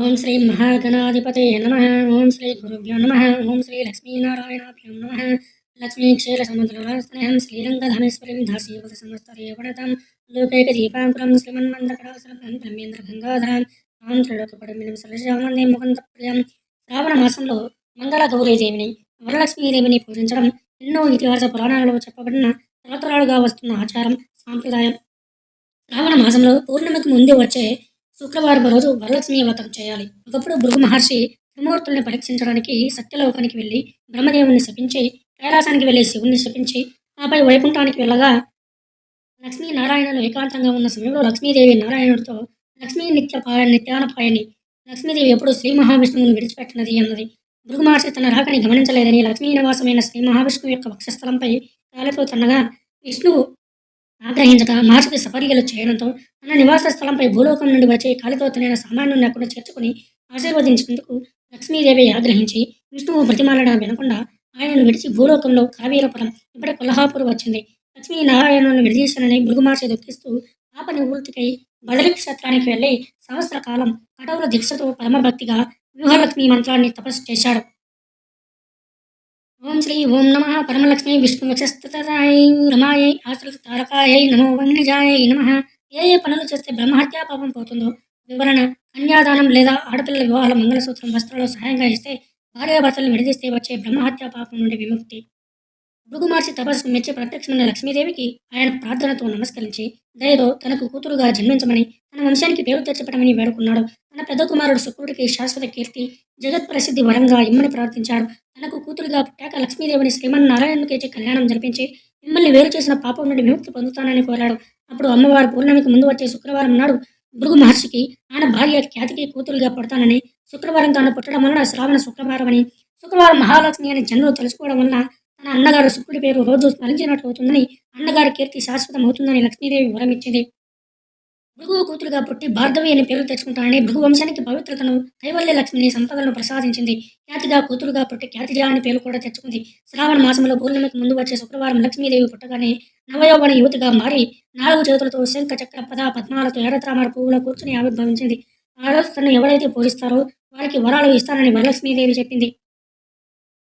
ఓం శ్రీ మహాగణాధిపతయే నమః. ఓం శ్రీ గురుభ్యో నమః. ఓం శ్రీ లక్ష్మీనారాయణాభ్యం నమః. లక్ష్మీక్షీరసముద్రరాస్తనయం శ్రీరంగధామేశ్వరీం దాసీవత సమస్తదేవనతం లోకైకదీపాంకురం శ్రీమన్మందకటాసరం బ్రహ్మేంద్రగంగాధరం తాం త్రిలోకపరమిణం సరసామందే ముకుందప్రియం. శ్రావణ మాసంలో మంగళ గౌరీదేవిని, వరలక్ష్మీదేవిని పూజించడం ఎన్నో ఇతిహాస పురాణాలలో చెప్పబడిన తరతరాలుగా వస్తున్న ఆచారం, సాంప్రదాయం. శ్రావణ మాసంలో పౌర్ణమికి ముందు వచ్చే శుక్రవారం రోజు వరలక్ష్మి వ్రతం చేయాలి. ఒకప్పుడు భృగు మహర్షి త్రిమూర్తుల్ని పరీక్షించడానికి సత్యలోకానికి వెళ్ళి బ్రహ్మదేవుని శపించి, కైలాసానికి వెళ్ళి శివుణ్ణి శపించి, ఆపై వైకుంఠానికి వెళ్ళగా లక్ష్మీనారాయణులు ఏకాంతంగా ఉన్న సమయంలో లక్ష్మీదేవి నారాయణుడితో లక్ష్మీ నిత్యానపాయని, లక్ష్మీదేవి ఎప్పుడు శ్రీ మహావిష్ణువుని విడిచిపెట్టినది అన్నది. భృగు మహర్షి తన రాకని గమనించలేదని లక్ష్మీ నివాసమైన శ్రీ మహావిష్ణువు యొక్క వక్షస్థలంపై కాలితో తన్నగా విష్ణువు ఆగ్రహించగా మహర్షికి సపర్యలు చేయడంతో తన నివాస స్థలంపై భూలోకం నుండి వచ్చే కాలితో తనైన సామాన్యుని అక్కడ చేర్చుకుని ఆశీర్వదించేందుకు లక్ష్మీదేవి ఆగ్రహించి విష్ణువు బ్రతిమాలన వినకుండా ఆయనను విడిచి భూలోకంలో కావీరపురం, ఇప్పటి కొల్హాపూర్ వచ్చింది. లక్ష్మీనారాయణులను విడదీశానని భృగు మహర్షి దుఃఖిస్తూ పాప నివృత్తికై బదరి క్షేత్రానికి వెళ్ళి సంవత్సర కాలం కఠోర దీక్షతో పరమభక్తిగా వ్యూహలక్ష్మి మంత్రాన్ని తపస్సు చేశాడు. ఓం శ్రీ ఓం నమ పరమలక్ష్మి విష్ణువక్షస్థితాయ రమాయై ఆశ్రిత తారకాయై నమో వన్నిజాయై నమ. ఏ ఏ పనులు చేస్తే బ్రహ్మహత్యా పాపం పోతుందో వివరణ. కన్యాదానం లేదా ఆడపిల్లల వివాహాల మంగళసూత్రం వస్త్రాలు సహాయంగా ఇస్తే భార్యాభర్తలను విడదీస్తే వచ్చే బ్రహ్మహత్యా పాపం నుండి విముక్తి. భృగు మహర్షి తపస్సుకు మెచ్చి ప్రత్యక్షమైన లక్ష్మీదేవికి ఆయన ప్రార్థనతో నమస్కరించి దయతో తనకు కూతురుగా జన్మించమని, తన వంశానికి పేరు తెచ్చిపెట్టమని వేడుకున్నాడు. తన పెద్ద కుమారుడు శుక్రుడికి శాశ్వత కీర్తి, జగత్ ప్రసిద్ధి వరంగా ఇమ్మని ప్రార్థించాడు. తనకు కూతురుగా పుట్టాక లక్ష్మీదేవిని శ్రీమన్నారాయణునికిచ్చి కళ్యాణం జరిపించి మిమ్మల్ని వేరు చేసిన పాపం నుండి విముక్తి పొందుతానని కోరాడు. అప్పుడు అమ్మవారు పౌర్ణమికి ముందు వచ్చే శుక్రవారం నాడు భృగు మహర్షికి ఆయన భార్య ఖ్యాతికి కూతురుగా పుడతానని, శుక్రవారం తాను పుట్టడం వలన శ్రావణ శుక్రవారం అని, శుక్రవారం మహాలక్ష్మి అని జన్మలు తెలుసుకోవడం వలన తన అన్నగారు శుక్రుడి పేరు రోజు స్మరించినట్లు అవుతుందని, అన్నగారి కీర్తి శాశ్వతం అవుతుందని లక్ష్మీదేవి వరమిచ్చింది. భృగువు కూతురుగా పుట్టి భార్గవి అని పేరు తెచ్చుకుంటానని భృగు వంశానికి పవిత్రతను, కైవల్య లక్ష్మిని, సంపదలను ప్రసాదించింది. ఖ్యాతిగా కూతురుగా పుట్టి ఖ్యాతిజ అని పేరు కూడా తెచ్చుకుంది. శ్రావణ మాసంలో పౌర్ణమికి ముందు వచ్చే శుక్రవారం లక్ష్మీదేవి పుట్టగానే నవయౌవన యువతిగా మారి 4 చేతులతో శంఖ చక్ర పద పద్మాలతో ఎర్రతామర పువ్వులో కూర్చుని ఆవిర్భవించింది. ఆ రోజు తను ఎవరైతే పూజిస్తారో వారికి వరాలు ఇస్తానని వరలక్ష్మీదేవి చెప్పింది.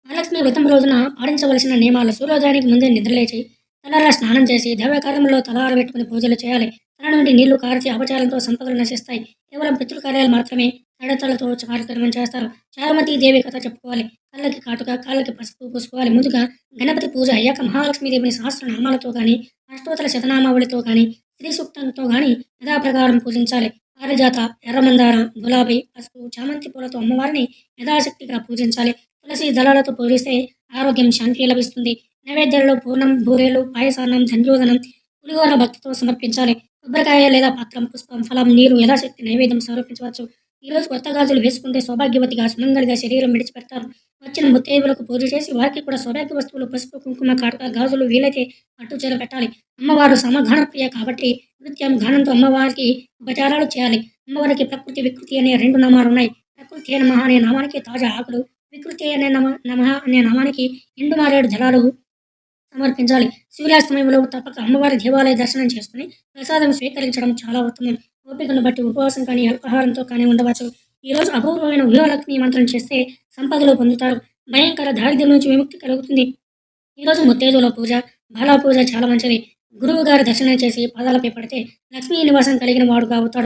వరలక్ష్మి వ్రతం రోజున పాటించవలసిన నియమాలు. సూర్యోదయానికి ముందే నిద్రలేచి తలారా స్నానం చేసి దైవకార్యంలో తలార పెట్టుకుని పూజలు చేయాలి. తల నుండి నీళ్లు కారిచి అపచారంతో సంపదలు నశిస్తాయి. కేవలం పితృకార్యాలు మాత్రమే తడతలతో కార్యక్రమం చేస్తారు. చారుమతి దేవి కథ చెప్పుకోవాలి. కళ్ళకి కాటుక, కాళ్ళకి పసుపు పూసుకోవాలి. ముందుగా గణపతి పూజ అయ్యాక మహాలక్ష్మీదేవిని సహస్రనామాలతో కానీ, అష్టోత్తర శతనామావళితో కానీ, శ్రీ సూక్తంతో కానీ యథాప్రకారం పూజించాలి. పారిజాత, ఎర్రమందార, గులాబీ, పసుపు, చామంతి పూలతో అమ్మవారిని యథాశక్తిగా పూజించాలి. తులసి దళాలతో పూజిస్తే ఆరోగ్యం, శాంతి లభిస్తుంది. నైవేద్యాలలో పూర్ణం, బూరెలు, పాయసాన్నం, ధన్యోదనం, పులిహోర భక్తితో సమర్పించాలి. కొబ్బరికాయ లేదా పత్రం, పుష్పం, ఫలం, నీరు యథాశక్తి నైవేద్యం సమర్పించవచ్చు. ఈరోజు కొత్త గాజులు వేసుకుంటే సౌభాగ్యవతిగా, సుమంగళిగా శరీరం విడిచిపెడతారు. వచ్చిన ముత్తైదువులకు పూజ చేసి వారికి కూడా సౌభాగ్య వస్తువులు పసుపు, కుంకుమ, కాటుక, గాజులు, వీలైతే పట్టుచీర పెట్టాలి. అమ్మవారు సమగాన ప్రియ కాబట్టి నృత్యం, గానంతో అమ్మవారికి ఉపచారాలు చేయాలి. అమ్మవారికి ప్రకృతి, వికృతి అనే 2 నామాలున్నాయి. ప్రకృతి నమః అనే నామానికి తాజా ఆకులు, వికృతి అనే నమః అనే నామానికి ఎండు మారేడు దళాలు సమర్పించాలి. సూర్యాస్తమయంలో తప్పక అమ్మవారి దేవాలయ దర్శనం చేసుకుని ప్రసాదం స్వీకరించడం చాలా ఉత్తమం. ఓపికను బట్టి ఉపవాసం కానీ, అల్పాహారంతో కానీ ఉండవచ్చు. ఈరోజు అపూర్వమైన వ్యూహలక్ష్మి మంత్రం చేస్తే సంపదలు పొందుతారు. భయంకర దారిద్ర్యం నుంచి విముక్తి కలుగుతుంది. ఈరోజు ముత్తైదువుల పూజ, బాలా పూజ చాలా మంచిది. గురువు గారి దర్శనం చేసి పాదాలపై పడితే లక్ష్మీ నివాసం కలిగిన వాడుగా అవుతాడు.